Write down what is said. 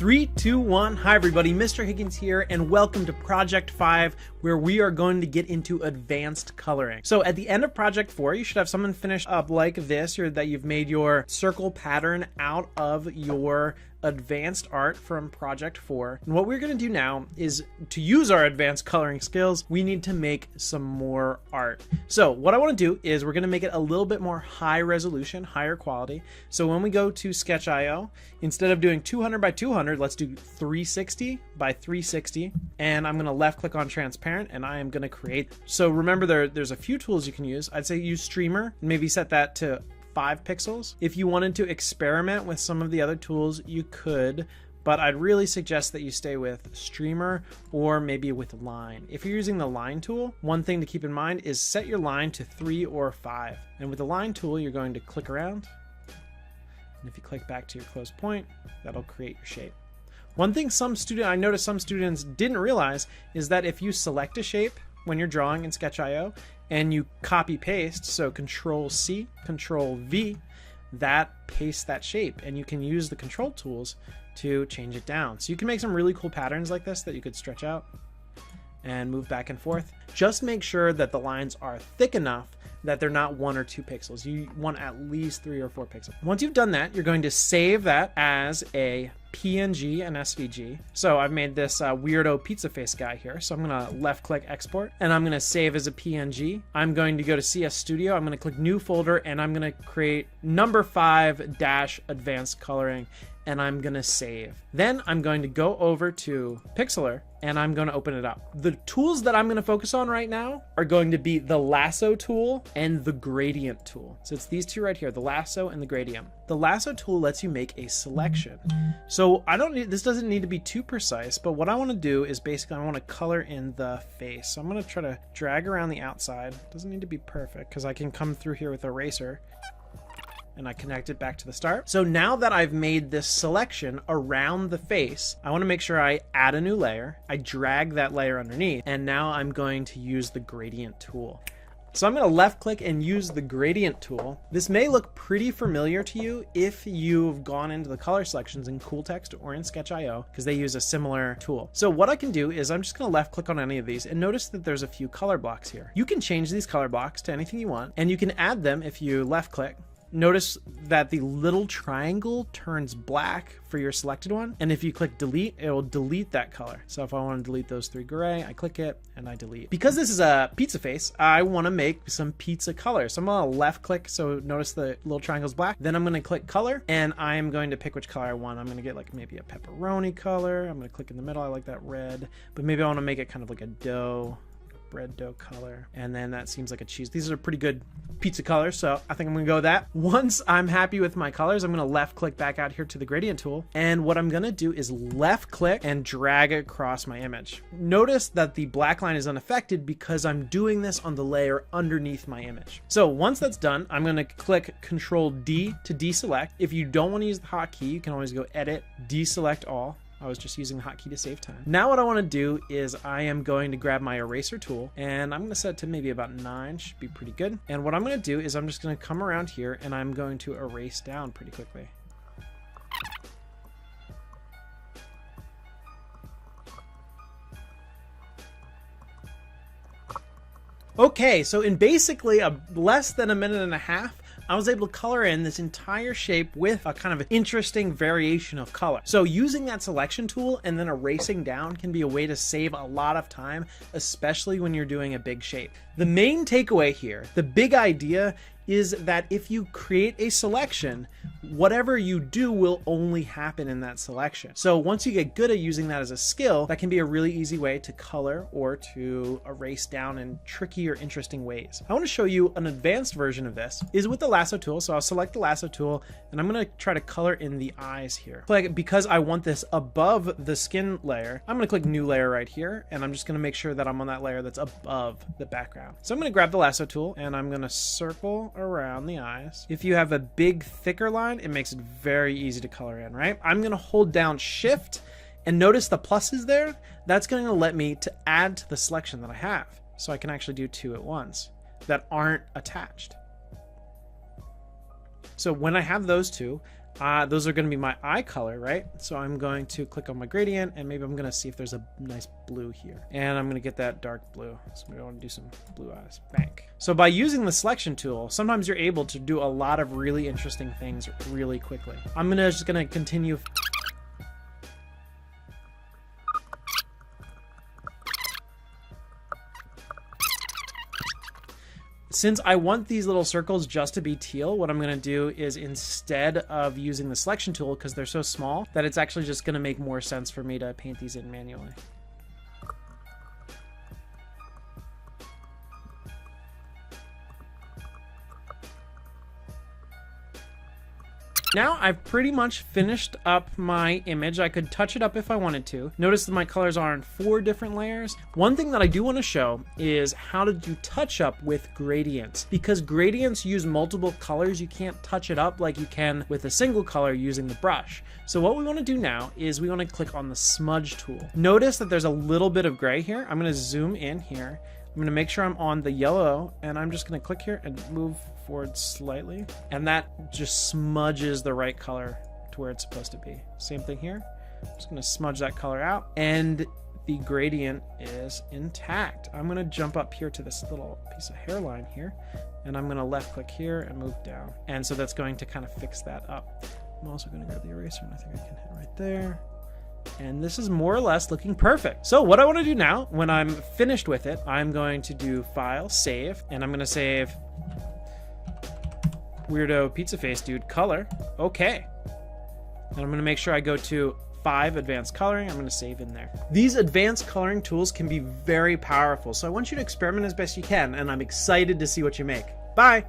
3, 2, 1. Hi everybody, Mr. Higgins here, and welcome to Project 5, where we are going to get into advanced coloring. So at the end of Project 4, you should have something finished up like this, or that you've made your circle pattern out of your advanced art from Project 4. And what we're going to do now is, to use our advanced coloring skills, we need to make some more art. So what I want to do is we're going to make it a little bit more high resolution, higher quality. So when we go to Sketch.io, instead of doing 200 by 200, let's do 360 by 360. And I'm going to left click on transparent and I am going to create. So remember, there's a few tools you can use. I'd say use streamer, maybe set that to 5 pixels. If you wanted to experiment with some of the other tools, you could, but I'd really suggest that you stay with streamer or maybe with line. If you're using the line tool, one thing to keep in mind is set your line to 3 or 5. And with the line tool, you're going to click around. And if you click back to your closed point, that'll create your shape. One thing I noticed some students didn't realize is that if you select a shape when you're drawing in Sketch.io and you copy paste, so Control C, Control V, that pastes that shape, and you can use the control tools to change it down. So you can make some really cool patterns like this that you could stretch out and move back and forth. Just make sure that the lines are thick enough that they're not 1 or 2 pixels. You want at least 3 or 4 pixels. Once you've done that, you're going to save that as a PNG and SVG. So I've made this weirdo pizza face guy here. So I'm gonna left click export and I'm gonna save as a PNG. I'm going to go to CS Studio. I'm gonna click new folder and I'm gonna create number 5-advanced coloring and I'm gonna save. Then I'm going to go over to Pixlr and I'm going to open it up. The tools that I'm going to focus on right now are going to be the lasso tool and the gradient tool. So it's these two right here, the lasso and the gradient. The lasso tool lets you make a selection. So this doesn't need to be too precise, but what I want to do is basically I want to color in the face. So I'm going to try to drag around the outside. It doesn't need to be perfect because I can come through here with eraser and I connect it back to the start. So now that I've made this selection around the face, I want to make sure I add a new layer. I drag that layer underneath, and now I'm going to use the gradient tool. So I'm going to left click and use the gradient tool. This may look pretty familiar to you if you've gone into the color selections in Cool Text or in Sketch.io, because they use a similar tool. So what I can do is I'm just going to left click on any of these and notice that there's a few color blocks here. You can change these color blocks to anything you want, and you can add them if you left click. Notice that the little triangle turns black for your selected one. And if you click delete, it will delete that color. So if I want to delete those 3 gray, I click it and I delete. Because this is a pizza face, I want to make some pizza color. So I'm going to left click. So notice the little triangle's black. Then I'm going to click color and I am going to pick which color I want. I'm going to get like maybe a pepperoni color. I'm going to click in the middle. I like that red, but maybe I want to make it kind of like a dough. Bread dough color, and then that seems like a cheese. These are pretty good pizza colors, so I think I'm gonna go with that. Once I'm happy with my colors, I'm gonna left click back out here to the gradient tool, and what I'm gonna do is left click and drag it across my image. Notice that the black line is unaffected because I'm doing this on the layer underneath my image. So once that's done, I'm gonna click Control D to deselect. If you don't want to use the hotkey, you can always go Edit, Deselect All. I was just using the hotkey to save time. Now what I want to do is I am going to grab my eraser tool and I'm going to set it to maybe about 9, should be pretty good. And what I'm going to do is I'm just going to come around here and I'm going to erase down pretty quickly. Okay, so in basically less than a minute and a half, I was able to color in this entire shape with a kind of interesting variation of color. So using that selection tool and then erasing down can be a way to save a lot of time, especially when you're doing a big shape. The main takeaway here, the big idea, is that if you create a selection, whatever you do will only happen in that selection. So once you get good at using that as a skill, that can be a really easy way to color or to erase down in tricky or interesting ways. I want to show you an advanced version of this is with the lasso tool. So I'll select the lasso tool and I'm going to try to color in the eyes here. Because I want this above the skin layer, I'm going to click new layer right here. And I'm just going to make sure that I'm on that layer that's above the background. So I'm going to grab the lasso tool and I'm going to circle around the eyes. If you have a big thicker line, it makes it very easy to color in, right? I'm going to hold down Shift and notice the pluses there. That's going to let me to add to the selection that I have. So I can actually do 2 at once that aren't attached. So when I have those two, those are going to be my eye color, right? So I'm going to click on my gradient, and maybe I'm going to see if there's a nice blue here. And I'm going to get that dark blue. So we want to do some blue eyes. Bank. So by using the selection tool, sometimes you're able to do a lot of really interesting things really quickly. I'm just going to continue. Since I want these little circles just to be teal, what I'm going to do is, instead of using the selection tool, because they're so small, that it's actually just going to make more sense for me to paint these in manually. Now I've pretty much finished up my image. I could touch it up if I wanted to. Notice that my colors are in 4 different layers. One thing that I do want to show is how to do touch up with gradients. Because gradients use multiple colors, you can't touch it up like you can with a single color using the brush. So what we want to do now is we want to click on the smudge tool. Notice that there's a little bit of gray here. I'm going to zoom in here. I'm going to make sure I'm on the yellow, and I'm just going to click here and move forward slightly, and that just smudges the right color to where it's supposed to be. Same thing here. I'm just going to smudge that color out, and the gradient is intact. I'm going to jump up here to this little piece of hairline here, and I'm going to left click here and move down, and so that's going to kind of fix that up. I'm also going to grab the eraser, and I think I can hit right there. And this is more or less looking perfect. So what I want to do now, when I'm finished with it, I'm going to do File, Save, and I'm going to save Weirdo Pizza Face Dude Color. Okay. And I'm going to make sure I go to 5 Advanced Coloring. I'm going to save in there. These advanced coloring tools can be very powerful, so I want you to experiment as best you can, and I'm excited to see what you make. Bye!